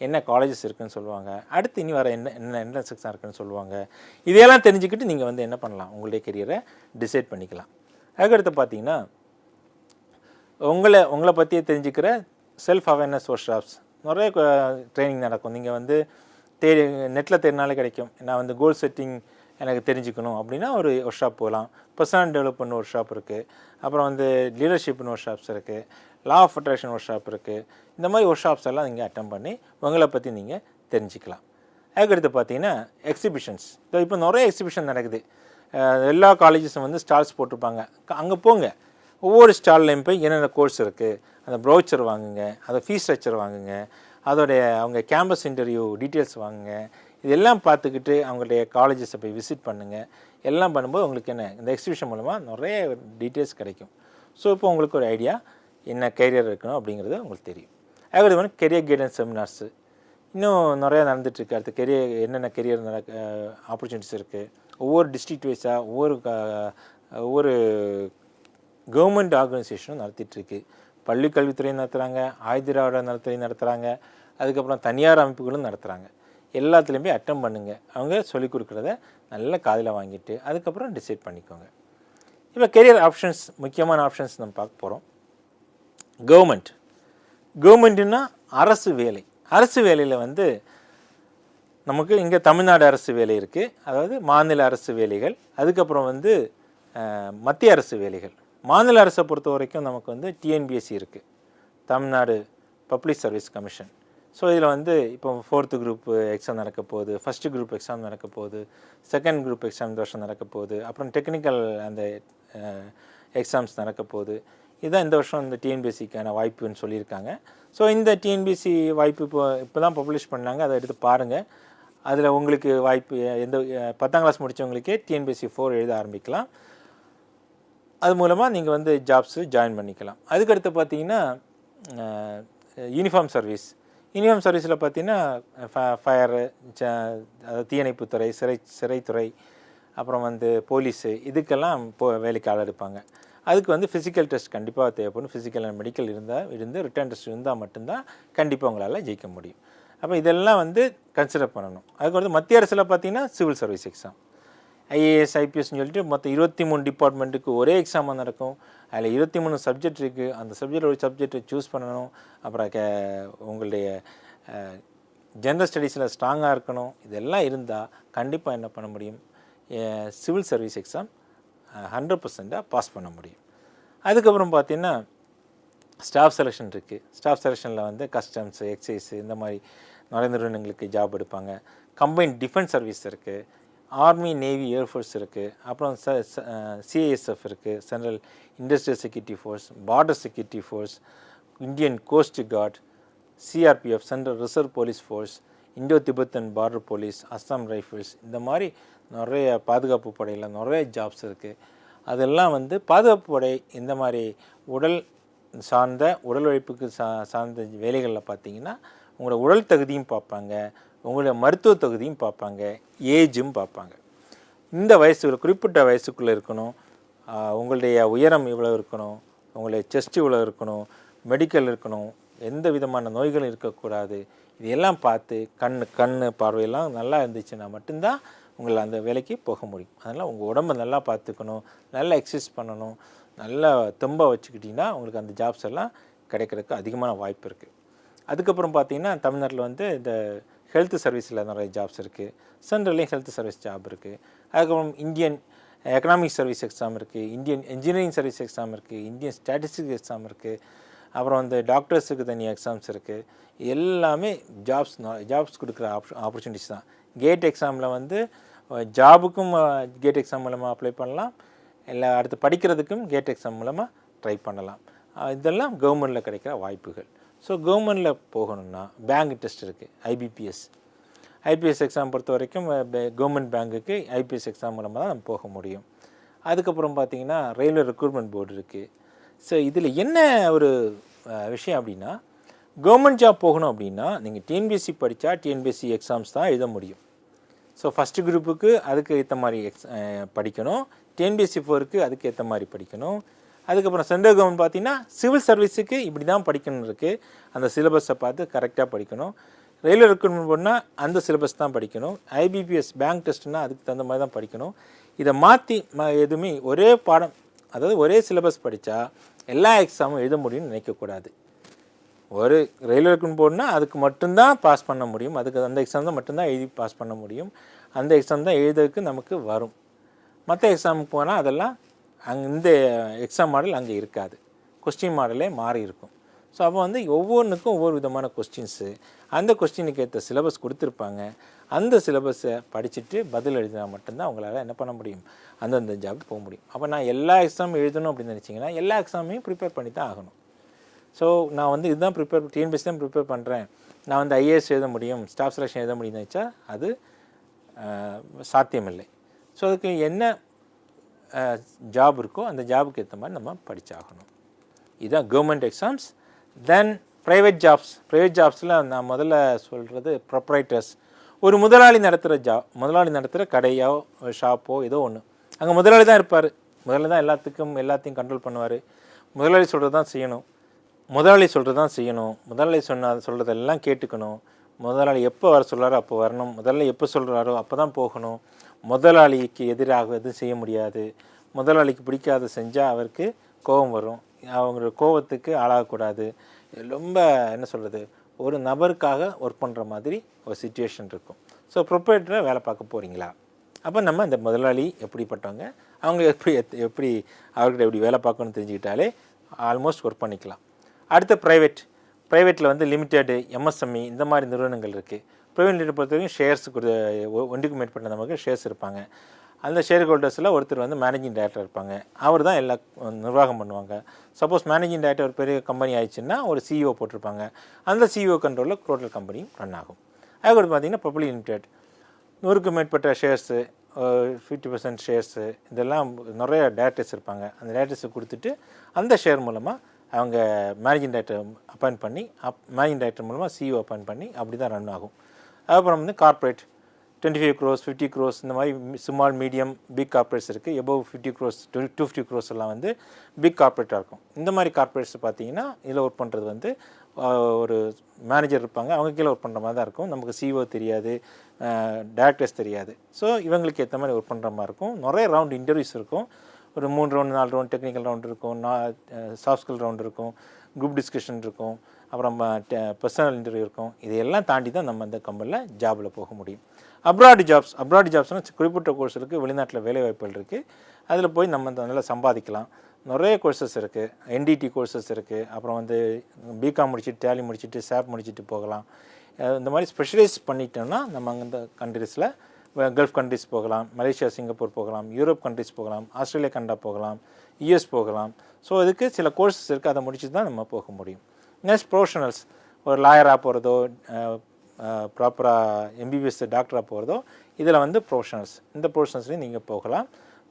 என்ன காலேஜஸ் இருக்குதுன்னு சொல்லுவாங்க, அடுத்து இனி வர என்ன என்ட்ரன்ஸ் எக்ஸாம் இருக்குதுன்னு சொல்லுவாங்க. இதையெல்லாம் தெரிஞ்சுக்கிட்டு நீங்கள் வந்து என்ன பண்ணலாம், உங்களுடைய கெரியரை டிசைட் பண்ணிக்கலாம். அதுக்கடுத்து பார்த்தீங்கன்னா உங்களை பற்றியே தெரிஞ்சுக்கிற செல்ஃப் அவேர்னஸ் ஒர்க் ஷாப்ஸ் நிறைய ட்ரைனிங் நடக்கும். நீங்கள் வந்து நெட்டில் தேடினாலே கிடைக்கும். நான் வந்து கோல் செட்டிங் எனக்கு தெரிஞ்சுக்கணும் அப்படின்னா ஒரு ஒர்க் ஷாப் போகலாம். பர்சனல் டெவலப்மெண்ட் ஒர்க் ஷாப் இருக்குது. அப்புறம் வந்து லீடர்ஷிப்னு ஒர்க் ஷாப்ஸ் இருக்குது. Law of attraction workshop இருக்குது. இந்த மாதிரி ஒர்க் ஷாப்ஸ் எல்லாம் நீங்கள் அட்டன் பண்ணி உங்களை பற்றி நீங்கள் தெரிஞ்சுக்கலாம். அதுக்கடுத்து பார்த்தீங்கன்னா எக்ஸிபிஷன்ஸ். இப்போ நிறைய எக்ஸிபிஷன் நடக்குது. எல்லா காலேஜஸும் வந்து ஸ்டால்ஸ் போட்டிருப்பாங்க. அங்கே போங்க, ஒவ்வொரு ஸ்டால்லையும் போய் என்னென்ன கோர்ஸ் இருக்குது அந்த ப்ரௌச்சர் வாங்குங்க, அதை ஃபீஸ் ஸ்ட்ரக்சர் வாங்குங்க, அதோடைய அவங்க கேம்பஸ் இன்டர்வியூ டீட்டெயில்ஸ் வாங்குங்க. இதெல்லாம் பார்த்துக்கிட்டு அவங்களுடைய காலேஜஸை போய் விசிட் பண்ணுங்கள். எல்லாம் பண்ணும்போது உங்களுக்கு இந்த எக்ஸிபிஷன் மூலமாக நிறைய டீட்டெயில்ஸ் கிடைக்கும். ஸோ இப்போ உங்களுக்கு ஒரு ஐடியா என்ன கெரியர் இருக்கணும் அப்படிங்கிறது உங்களுக்கு தெரியும். அதுக்கடுத்து வந்து கெரியர் கைடன்ஸ் செமினார்ஸு இன்னும் நிறையா நடந்துகிட்ருக்கு. அடுத்து என்னென்ன கெரியர் ஆப்பர்ச்சுனிட்டிஸ் இருக்குது, ஒவ்வொரு டிஸ்ட்ரிக்ட் வைஸாக ஒவ்வொரு கவர்மெண்ட் ஆர்கனைசேஷனும் நடத்திட்டுருக்கு. பள்ளி கல்வித்துறையும் நடத்துகிறாங்க, ஆயுதிராவிட நலத்துறையும் நடத்துகிறாங்க, அதுக்கப்புறம் தனியார் அமைப்புகளும் நடத்துகிறாங்க. எல்லாத்துலேயுமே அட்டன் பண்ணுங்கள். அவங்க சொல்லிக் கொடுக்குறத நல்ல காதில் வாங்கிட்டு அதுக்கப்புறம் டிசைட் பண்ணிக்கோங்க. இப்போ கெரியர் ஆப்ஷன்ஸ், முக்கியமான ஆப்ஷன்ஸ் நம்ம பார்க்க போகிறோம். கவர்மெண்ட்டுன்னா அரசு வேலை. அரசு வேலையில் வந்து நமக்கு இங்கே தமிழ்நாடு அரசு வேலை இருக்குது, அதாவது மாநில அரசு வேலைகள். அதுக்கப்புறம் வந்து மத்திய அரசு வேலைகள். மாநில அரசை பொறுத்த வரைக்கும் நமக்கு வந்து டிஎன்பிஎஸ்சி இருக்குது, Tamil Nadu public service commission. So இதில் வந்து இப்போ 4th குரூப் எக்ஸாம் நடக்க போகுது, 1st குரூப் எக்ஸாம் நடக்க போகுது, 2nd குரூப் எக்ஸாம் இந்த வருஷம் நடக்க போகுது, அப்புறம் டெக்னிக்கல் அந்த எக்ஸாம்ஸ் நடக்க போகுது. இதுதான் இந்த வருஷம் இந்த டிஎன்பிஎஸ்சிக்கான வாய்ப்புன்னு சொல்லியிருக்காங்க. ஸோ இந்த டிஎன்பிஎஸ்சி வாய்ப்பு இப்போ தான் பப்ளிஷ் பண்ணாங்க, அதை எடுத்து பாருங்கள். அதில் உங்களுக்கு வாய்ப்பு 10ஆம் கிளாஸ் முடித்தவங்களுக்கே டிஎன்பிஎஸ்சி 4 எழுத ஆரம்பிக்கலாம். அது மூலமாக நீங்கள் வந்து ஜாப்ஸு ஜாயின் பண்ணிக்கலாம். அதுக்கடுத்து பார்த்தீங்கன்னா யூனிஃபார்ம் சர்வீஸில் பார்த்தீங்கன்னா ஃபயரு, அதாவது தீயணைப்புத்துறை, சிறைத்துறை, அப்புறம் வந்து போலீஸு, இதுக்கெல்லாம் வேலைக்கு ஆள் எடுப்பாங்க. அதுக்கு வந்து ஃபிசிக்கல் டெஸ்ட் கண்டிப்பாக தேவைப்படும். ஃபிசிக்கல் அண்ட் மெடிக்கல் இருந்து ரிட்டன் டெஸ்ட் இருந்தால் மட்டும்தான் கண்டிப்பாக உங்களால் ஜெயிக்க முடியும். அப்போ இதெல்லாம் வந்து கன்சிடர் பண்ணணும். அதுக்கு வந்து மத்திய அரசில் பார்த்தீங்கன்னா சிவில் சர்வீஸ் எக்ஸாம், ஐஏஎஸ், ஐபிஎஸ்ன்னு சொல்லிட்டு மொத்தம் 23 டிபார்ட்மெண்ட்டுக்கு ஒரே எக்ஸாமாக நடக்கும். அதில் 23 சப்ஜெக்ட் இருக்குது. அந்த சப்ஜெக்ட் ஒரு சப்ஜெக்டை சூஸ் பண்ணணும். அப்புறம் உங்களுடைய ஜென்ரல் ஸ்டடீஸில் ஸ்ட்ராங்காக இருக்கணும். இதெல்லாம் இருந்தால் கண்டிப்பாக என்ன பண்ண முடியும், சிவில் சர்வீஸ் எக்ஸாம் 100% பாஸ் பண்ண முடியும். அதுக்கப்புறம் பார்த்தீங்கன்னா ஸ்டாஃப் செலெக்ஷன் இருக்குது. ஸ்டாஃப் செலெக்ஷனில் வந்து கஸ்டம்ஸு, எக்ஸைஸு, இந்த மாதிரி நிறைய நிறுவனங்களுக்கு ஜாப் எடுப்பாங்க. கம்பைன்ட் டிஃபென்ஸ் சர்வீஸ் இருக்குது, ஆர்மி, நேவி, ஏர்ஃபோர்ஸ் இருக்குது, அப்புறம் சிஐஎஸ்எஃப் இருக்குது, central industrial security force, border security force, Indian coast guard, CRPF, central reserve police force, Indo Tibetan border police, Assam rifles, இந்த மாதிரி நிறைய பாதுகாப்பு படையில் நிறைய ஜாப்ஸ் இருக்குது. அதெல்லாம் வந்து பாதுகாப்பு படை இந்த மாதிரி உடல் உழைப்புக்கு சார்ந்த வேலைகளில் பார்த்தீங்கன்னா உங்களோட உடல் தகுதியும் பார்ப்பாங்க, உங்களுடைய மருத்துவ தகுதியும் பார்ப்பாங்க, ஏஜும் பார்ப்பாங்க. இந்த குறிப்பிட்ட வயசுக்குள்ளே இருக்கணும். உங்களுடைய உயரம் இவ்வளோ இருக்கணும், உங்களுடைய செஸ்ட் இவ்வளோ இருக்கணும், மெடிக்கல் இருக்கணும், எந்த விதமான நோய்களும் இருக்கக்கூடாது. இதையெல்லாம் பார்த்து கண் பார்வையெல்லாம் நல்லா இருந்துச்சுன்னா மட்டும்தான் உங்களை அந்த வேலைக்கு போக முடியும். அதனால் உங்கள் உடம்பை நல்லா பார்த்துக்கணும், நல்லா எக்ஸசைஸ் பண்ணணும், நல்லா தெம்பாக வச்சுக்கிட்டிங்கன்னா உங்களுக்கு அந்த ஜாப்ஸ் எல்லாம் கிடைக்கிறதுக்கு அதிகமான வாய்ப்பு இருக்குது. அதுக்கப்புறம் பார்த்திங்கன்னா தமிழ்நாட்டில் வந்து இந்த ஹெல்த் சர்வீஸில் நிறைய ஜாப்ஸ் இருக்குது. சென்ட்ரல்லையும் ஹெல்த் சர்வீஸ் ஜாப் இருக்குது. அதுக்கப்புறம் இந்தியன் எக்கனாமிக் சர்வீஸ் எக்ஸாம் இருக்குது, இந்தியன் இன்ஜினியரிங் சர்வீஸ் எக்ஸாம் இருக்குது, இந்தியன் ஸ்டாட்டிஸ்டிக்ஸ் எக்ஸாம் இருக்குது. அப்புறம் வந்து டாக்டர்ஸுக்கு தனி எக்ஸாம்ஸ் இருக்குது. எல்லாமே ஜாப்ஸ் கொடுக்குற ஆப்பர்ச்சுனிட்டிஸ் தான். கேட் எக்ஸாமில் வந்து ஜாபுக்கும் கேட் எக்ஸாம் மூலமாக அப்ளை பண்ணலாம், இல்லை அடுத்து படிக்கிறதுக்கும் கேட் எக்ஸாம் மூலமாக ட்ரை பண்ணலாம். இதெல்லாம் கவர்மெண்ட்டில் கிடைக்கிற வாய்ப்புகள். ஸோ கவர்மெண்ட்டில் போகணுன்னா பேங்க் டெஸ்ட் இருக்குது, ஐபிஎஸ் எக்ஸாம் பொறுத்த வரைக்கும் கவர்மெண்ட் பேங்குக்கு ஐபிஎஸ் எக்ஸாம் மூலமாக தான் நம்ம போக முடியும். அதுக்கப்புறம் பார்த்திங்கன்னா ரயில்வே ரெக்ரூட்மெண்ட் போர்டு இருக்குது. ஸோ இதில் என்ன ஒரு விஷயம் அப்படின்னா, கவர்மெண்ட் ஜாப் போகணும் அப்படின்னா நீங்கள் டிஎன்பிஎஸ்சி படித்தா டிஎன்பிஎஸ்சி எக்ஸாம்ஸ் தான் எழுத முடியும். ஸோ ஃபஸ்ட்டு குரூப்புக்கு அதுக்கு ஏற்ற மாதிரி படிக்கணும், டிஎன்பிஎஸ்சி 4க்கு அதுக்கு ஏற்ற மாதிரி படிக்கணும். அதுக்கப்புறம் சென்ட்ரல் கவர்மெண்ட் பார்த்திங்கன்னா சிவில் சர்வீஸுக்கு இப்படி தான் படிக்கணும் இருக்குது, அந்த சிலபஸை பார்த்து கரெக்டாக படிக்கணும். ரயில்வே ரெக்ரூட்மெண்ட் போனால் அந்த சிலபஸ் தான் படிக்கணும். ஐபிபிஎஸ் பேங்க் டெஸ்ட்னால் அதுக்கு தகுந்த மாதிரி தான் படிக்கணும். இதை மாற்றி எதுவுமே ஒரே பாடம், அதாவது ஒரே சிலபஸ் படித்தா எல்லா எக்ஸாமும் எழுத முடியும்னு நினைக்கக்கூடாது. ஒரு ரயில்வே ரெக்ரூட்மெண்ட் போனால் அதுக்கு மட்டும்தான் பாஸ் பண்ண முடியும், அதுக்கு அந்த எக்ஸாம் தான் மட்டும்தான் எழுதி பாஸ் பண்ண முடியும், அந்த எக்ஸாம் தான் எழுதுறதுக்கு நமக்கு வரும். மற்ற எக்ஸாமுக்கு போனால் அதெல்லாம் இந்த எக்ஸாம் மாடல் அங்கே இருக்காது, கொஸ்டின் மாடலே மாறி இருக்கும். ஸோ அப்போ வந்து ஒவ்வொன்றுக்கும் ஒவ்வொரு விதமான கொஸ்டின்ஸு, அந்த கொஸ்டினுக்கு ஏற்ற சிலபஸ் கொடுத்துருப்பாங்க. அந்த சிலபஸை படிச்சுட்டு பதில் எழுதினா மட்டும்தான் அவங்களால என்ன பண்ண முடியும், அந்தந்த ஜாப் போக முடியும். அப்போ நான் எல்லா எக்ஸாமும் எழுதணும் அப்படின்னு நினச்சிங்கன்னா எல்லா எக்ஸாமையும் ப்ரிப்பேர் பண்ணி தான் ஆகணும். ஸோ நான் வந்து இதுதான் டிஎன்பிஎஸ்சி தான் ப்ரிப்பேர் பண்ணுறேன், நான் வந்து ஐஏஎஸ் எழுத முடியும், ஸ்டாஃப் செலெக்ஷன் எழுத முடியும்னு நினச்சா அது சாத்தியமில்லை. ஸோ அதுக்கு என்ன ஜாப் இருக்கோ அந்த ஜாபுக்கு ஏற்ற மாதிரி நம்ம படித்தாகணும். இதுதான் கவர்மெண்ட் எக்ஸாம்ஸ். தென் ப்ரைவேட் ஜாப்ஸில் நான் முதல்ல சொல்கிறது ப்ரொப்ரைட்டர்ஸ். ஒரு முதலாளி நடத்துகிற கடையோ ஷாப்போ ஏதோ ஒன்று, அங்கே முதலாளி தான் இருப்பார், முதலாளி தான் எல்லாத்தையும் கண்ட்ரோல் பண்ணுவார். முதலாளி சொல்கிறது தான் செய்யணும், முதலாளி சொல்கிறதெல்லாம் கேட்டுக்கணும். முதலாளி எப்போ வர சொல்கிறாரோ அப்போ வரணும், முதலாளி எப்போ சொல்கிறாரோ அப்போ தான் போகணும். முதலாளிக்கு எதிராக எதுவும் செய்ய முடியாது. முதலாளிக்கு பிடிக்காத செஞ்சால் அவருக்கு கோபம் வரும், அவங்களோட கோபத்துக்கு ஆளாகக்கூடாது. ரொம்ப என்ன சொல்கிறது, ஒரு நபருக்காக ஒர்க் பண்ணுற மாதிரி ஒரு சிச்சுவேஷன் இருக்கும். ஸோ ப்ரொப்ரைட்டரை வேலை பார்க்க போகிறீங்களா, அப்போ நம்ம இந்த முதலாளி எப்படிப்பட்டவங்க, அவங்க எப்படி அவர்கிட்ட எப்படி வேலை பார்க்கணும்னு தெரிஞ்சுக்கிட்டாலே ஆல்மோஸ்ட் ஒர்க் பண்ணிக்கலாம். அடுத்த ப்ரைவேட்டில் வந்து லிமிட்டெடு, எம்எஸ்எம்இ இந்த மாதிரி நிறுவனங்கள் இருக்குது. ப்ரைவேட் லிமிடெட் பொறுத்த வரைக்கும் ஷேர்ஸ் ஒன்றுக்கு மேற்பட்ட நமக்கு ஷேர்ஸ் இருப்பாங்க. அந்த ஷேர் ஹோல்டர்ஸில் ஒருத்தர் வந்து மேனேஜிங் டைரக்டர் இருப்பாங்க, அவர் தான் எல்லா நிர்வாகம் பண்ணுவாங்க. சப்போஸ் மேனேஜிங் டைரக்டர் ஒரு பெரிய கம்பெனி ஆயிடுச்சுன்னா ஒரு சிஇஓ போட்டிருப்பாங்க, அந்த சிஇஓ கண்ட்ரோலில் டோட்டல் கம்பெனியும் ரன் ஆகும். அதுக்கு பார்த்திங்கன்னா பப்ளிக் லிமிடெட் 100க்கு மேற்பட்ட ஷேர்ஸு, 50% ஷேர்ஸு, இதெல்லாம் நிறைய டேரக்டர்ஸ் இருப்பாங்க. அந்த டேரக்டர்ஸை கொடுத்துட்டு அந்த ஷேர் மூலமாக அவங்க மேனேஜிங் டைரக்டர் அப்பாயிண்ட் பண்ணி மேனேஜிங் டைரக்டர் மூலமாக சிஇஓ அப்பாயிண்ட் பண்ணி அப்படி தான் ரன் ஆகும். அதுக்கப்புறம் வந்து கார்ப்பரேட் 25 crores 50 crores இந்த மாதிரி ஸ்மால் மீடியம் பிக் கார்ப்பரேட்ஸ் இருக்குது. எபோவ் 50 crores 250 crores எல்லாம் வந்து பிக் கார்ப்பரேட்டாக இருக்கும். இந்த மாதிரி கார்ப்பரேட்ஸ் பார்த்தீங்கன்னா இதில் ஒர்க் பண்ணுறது வந்து ஒரு மேனேஜர் இருப்பாங்க, அவங்க கீழே ஒர்க் பண்ணுற மாதிரி தான் இருக்கும். நமக்கு சிஓ தெரியாது, டேரக்டர்ஸ் தெரியாது. ஸோ இவங்களுக்கு ஏற்ற மாதிரி ஒர்க் பண்ணுற மாதிரி இருக்கும். நிறைய ரவுண்ட் இன்டர்வியூஸ் இருக்கும், ஒரு 3 ரவுண்ட் 4 ரவுண்ட் டெக்னிக்கல் ரவுண்ட் இருக்கும், சாஃப்ட் ஸ்கில் ரவுண்ட் இருக்கும், குரூப் டிஸ்கஷன் இருக்கும், அப்புறம் பர்சனல் இன்டர்வியூ இருக்கும். இதையெல்லாம் தாண்டி தான் நம்ம இந்த கம்பெனியில் ஜாபில் போக முடியும். அப்ராட் ஜாப்ஸ்னால் குறிப்பிட்ட கோர்ஸுக்கு வெளிநாட்டில் வேலைவாய்ப்புகள் இருக்குது, அதில் போய் நம்ம நல்லா சம்பாதிக்கலாம். நிறைய கோர்சஸ் இருக்குது, என்டிடி கோர்சஸ் இருக்குது. அப்புறம் வந்து பிகாம் முடிச்சுட்டு டேலி முடிச்சுட்டு சாப் முடிச்சுட்டு போகலாம். இந்த மாதிரி ஸ்பெஷலைஸ் பண்ணிட்டோம்னா நம்ம அங்கே இந்த கண்ட்ரீஸில் கல்ஃப் கண்ட்ரிஸ் போகலாம், மலேசியா சிங்கப்பூர் போகலாம், யூரோப் கண்ட்ரிஸ் போகலாம், ஆஸ்திரேலியா கனடா போகலாம், யூஎஸ் போகலாம். ஸோ இதுக்கு சில கோர்சஸ் இருக்குது, அதை முடிச்சுட்டு தான் நம்ம போக முடியும். நெக்ஸ்ட் ப்ரொஃபஷனல்ஸ், ஒரு லாயராக போகிறதோ ப்ராப்பராக எம்பிபிஎஸ் டாக்டராக போகிறதோ, இதில் வந்து ப்ரொஃபஷனல்ஸ், இந்த ப்ரொஃபஷனல்ஸ்லேயும் நீங்கள் போகலாம்.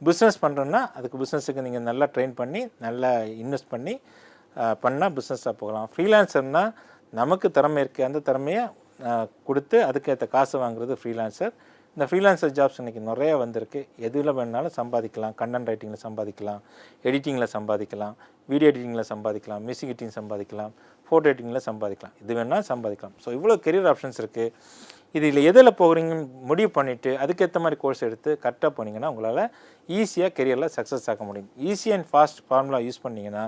பிஸ்னஸ் பண்ணுறோன்னா அதுக்கு பிஸ்னஸுக்கு நீங்கள் நல்லா ட்ரெயின் பண்ணி நல்லா இன்வெஸ்ட் பண்ணி பண்ணால் பிஸ்னஸாக போகலாம். ஃப்ரீலான்சர்னால் நமக்கு திறமை இருக்குது, அந்த திறமையை கொடுத்து அதுக்கேற்ற காசு வாங்குறது ஃப்ரீலான்சர். இந்த ஃப்ரீலான்சர் ஜாப்ஸ் இன்றைக்கி நிறைய வந்திருக்கு. எதில் வேணாலும் சம்பாதிக்கலாம். கண்டென்ட் ரைட்டிங்கில் சம்பாதிக்கலாம், எடிட்டிங்கில் சம்பாதிக்கலாம், வீடியோ எடிட்டிங்கில் சம்பாதிக்கலாம், மியூசிக் எடிட்டிங் சம்பாதிக்கலாம், ஃபோட்டோ எடிட்டிங்கில் சம்பாதிக்கலாம். இது வேணால் சம்பாதிக்கலாம். ஸோ இவ்வளோ கெரியர் ஆப்ஷன்ஸ் இருக்குது. இதில் எதில் போகிறீங்கன்னு முடிவு பண்ணிவிட்டு அதுக்கேற்ற மாதிரி கோர்ஸ் எடுத்து கரெக்டாக போனீங்கன்னா உங்களால் ஈஸியாக கெரியரில் சக்ஸஸ் ஆக முடியும். Easy and fast formula use பண்ணிங்கன்னா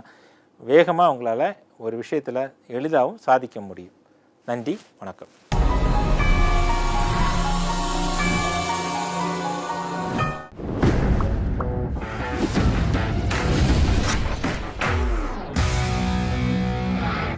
வேகமாக உங்களால் ஒரு விஷயத்தில் எளிதாகவும் சாதிக்க முடியும். நன்றி, வணக்கம்.